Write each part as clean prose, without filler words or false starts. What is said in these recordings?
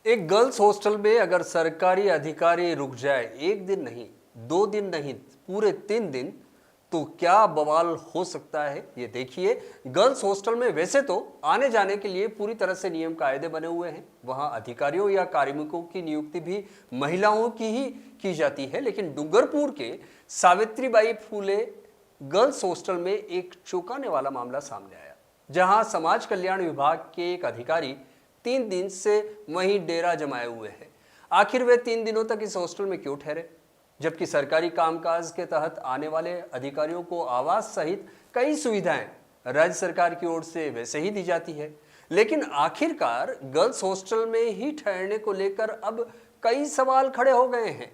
एक girls hostel में अगर सरकारी अधिकारी रुक जाए, एक दिन नहीं, 2 दिन नहीं, पूरे 3 दिन, तो क्या बवाल हो सकता है ये देखिए। गर्ल्स हॉस्टल में वैसे तो आने जाने के लिए पूरी तरह से नियम कायदे बने हुए हैं, वहां अधिकारियों या कार्मिकों की नियुक्ति भी महिलाओं की ही की जाती है। लेकिन डूंगरपुर के सावित्रीबाई फूले गर्ल्स हॉस्टल में एक चौंकाने वाला मामला सामने आया, जहां समाज कल्याण विभाग के एक अधिकारी 3 दिन से वहीं डेरा जमाए हुए हैं। आखिर वे 3 दिनों तक इस हॉस्टल में क्यों ठहरे, जबकि सरकारी कामकाज के तहत आने वाले अधिकारियों को आवास सहित कई सुविधाएं राज्य सरकार की ओर से वैसे ही दी जाती है। लेकिन आखिरकार गर्ल्स हॉस्टल में ही ठहरने को लेकर अब कई सवाल खड़े हो गए हैं।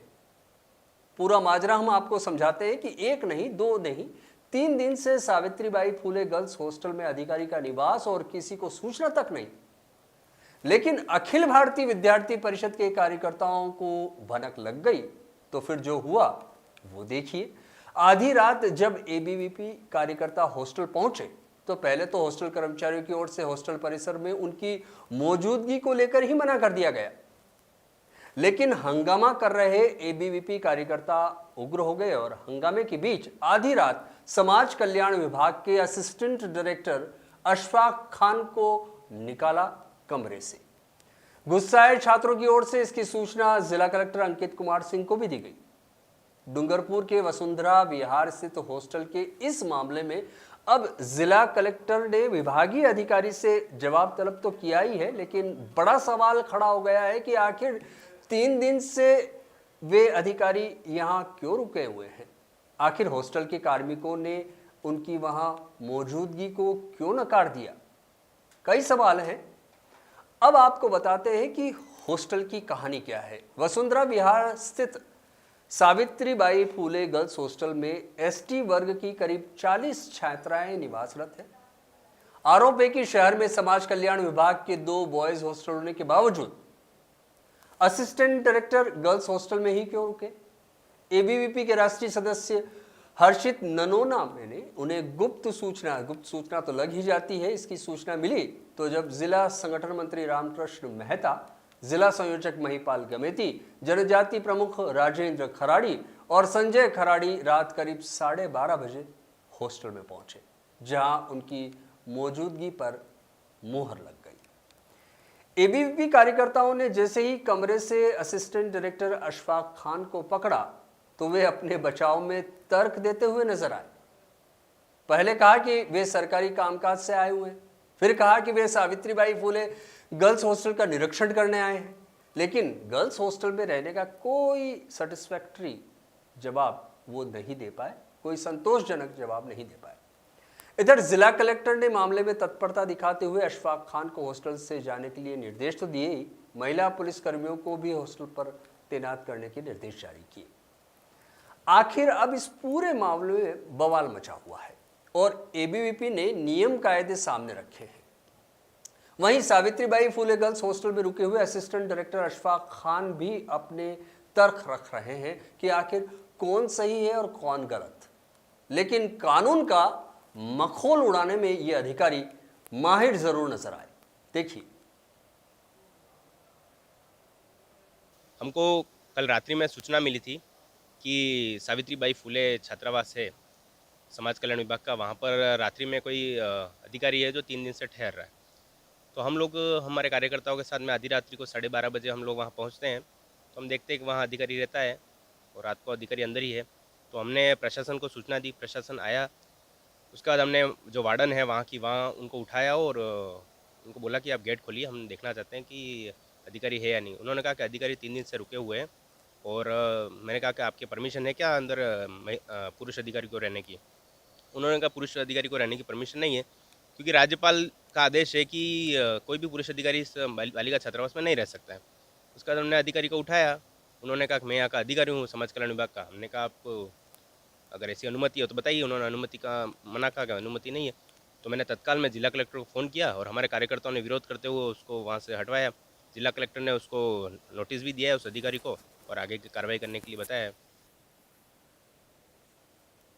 पूरा माजरा हम आपको समझाते हैं कि एक नहीं, 2 नहीं, 3 दिन से सावित्रीबाई फूले गर्ल्स हॉस्टल में अधिकारी का निवास और किसी को सूचना तक नहीं। लेकिन अखिल भारतीय विद्यार्थी परिषद के कार्यकर्ताओं को भनक लग गई तो फिर जो हुआ वो देखिए। आधी रात जब एबीवीपी कार्यकर्ता हॉस्टल पहुंचे तो पहले तो हॉस्टल कर्मचारियों की ओर से हॉस्टल परिसर में उनकी मौजूदगी को लेकर ही मना कर दिया गया। लेकिन हंगामा कर रहे एबीवीपी कार्यकर्ता उग्र हो गए और हंगामे के बीच आधी रात समाज कल्याण विभाग के असिस्टेंट डायरेक्टर अशफाक खान को निकाला कमरे से। गुस्साए छात्रों की ओर से इसकी सूचना जिला कलेक्टर अंकित कुमार सिंह को भी दी गई। डूंगरपुर के वसुंधरा विहार स्थित हॉस्टल के इस मामले में अब जिला कलेक्टर ने विभागीय अधिकारी से जवाब तलब तो किया ही है, लेकिन बड़ा सवाल खड़ा हो गया है कि आखिर 3 दिन से वे अधिकारी यहां क्यों रुके हुए हैं। आखिर हॉस्टल के कार्मिकों ने उनकी वहां मौजूदगी को क्यों नकार दिया। कई सवाल हैं। अब आपको बताते हैं कि हॉस्टल की कहानी क्या है। वसुंधरा विहार स्थित सावित्रीबाई फूले गर्ल्स हॉस्टल में एसटी वर्ग की करीब 40 छात्राएं निवासरत हैं। आरोप है कि शहर में समाज कल्याण विभाग के 2 बॉयज हॉस्टल होने के बावजूद असिस्टेंट डायरेक्टर गर्ल्स हॉस्टल में ही क्यों रुके। एबीवीपी के राष्ट्रीय सदस्य हर्षित ननोना ने उन्हें गुप्त सूचना तो लग ही जाती है, इसकी सूचना मिली तो जब जिला संगठन मंत्री रामकृष्ण मेहता, जिला संयोजक महिपाल गमेती, जनजाति प्रमुख राजेंद्र खराड़ी और संजय खराड़ी रात करीब 12:30 बजे हॉस्टल में पहुंचे, जहां उनकी मौजूदगी पर मोहर लग गई। एबीवीपी कार्यकर्ताओं ने जैसे ही कमरे से असिस्टेंट डायरेक्टर अशफाक खान को पकड़ा तो वे अपने बचाव में तर्क देते हुए नजर आए। पहले कहा कि वे सरकारी कामकाज से आए हुए हैं, फिर कहा कि वे सावित्रीबाई फूले गर्ल्स हॉस्टल का निरीक्षण करने आए हैं। लेकिन गर्ल्स हॉस्टल में रहने का कोई सेटिस्फैक्टरी जवाब वो नहीं दे पाए, कोई संतोषजनक जवाब नहीं दे पाए। इधर जिला कलेक्टर ने मामले में तत्परता दिखाते हुए अशफाक खान को हॉस्टल से जाने के लिए निर्देश तो दिए ही, महिला पुलिस कर्मियों को भी हॉस्टल पर तैनात करने के निर्देश जारी किए। आखिर अब इस पूरे मामले में बवाल मचा हुआ है और एबीवीपी ने नियम कायदे सामने रखे हैं। वहीं सावित्रीबाई फूले गर्ल्स हॉस्टल में रुके हुए असिस्टेंट डायरेक्टर अशफाक खान भी अपने तर्क रख रहे हैं कि आखिर कौन सही है और कौन गलत। लेकिन कानून का मखौल उड़ाने में ये अधिकारी माहिर जरूर नजर आए। देखिए। हमको कल रात्रि में सूचना मिली थी कि सावित्रीबाई फूले छात्रावास है समाज कल्याण विभाग का, वहाँ पर रात्रि में कोई अधिकारी है जो 3 दिन से ठहर रहा है। तो हम लोग हमारे कार्यकर्ताओं के साथ में आधी रात्रि को 12:30 बजे हम लोग वहाँ पहुँचते हैं। तो हम देखते हैं कि वहाँ अधिकारी रहता है और रात को अधिकारी अंदर ही है। तो हमने प्रशासन को सूचना दी, प्रशासन आया। उसके बाद हमने जो वार्डन है वहाँ उनको उठाया और उनको बोला कि आप गेट खोलिए, हम देखना चाहते हैं कि अधिकारी है या नहीं। उन्होंने कहा कि अधिकारी 3 दिन से रुके हुए हैं और मैंने कहा कि आपके परमिशन है क्या अंदर पुरुष अधिकारी को रहने की। उन्होंने कहा पुरुष अधिकारी को रहने की परमिशन नहीं है, क्योंकि राज्यपाल का आदेश है कि कोई भी पुरुष अधिकारी इस बालिका छात्रावास में नहीं रह सकता है। उसके बाद हमने अधिकारी को उठाया। उन्होंने कहा कि मैं यहाँ का अधिकारी हूँ समाज कल्याण विभाग का। हमने कहा आपको अगर ऐसी अनुमति हो तो बताइए। उन्होंने अनुमति का मना कहा कि अनुमति नहीं है। तो मैंने तत्काल में जिला कलेक्टर को फ़ोन किया और हमारे कार्यकर्ताओं ने विरोध करते हुए उसको वहाँ से हटवाया। जिला कलेक्टर ने उसको नोटिस भी दिया है उस अधिकारी को और आगे की कार्रवाई करने के लिए बताया है।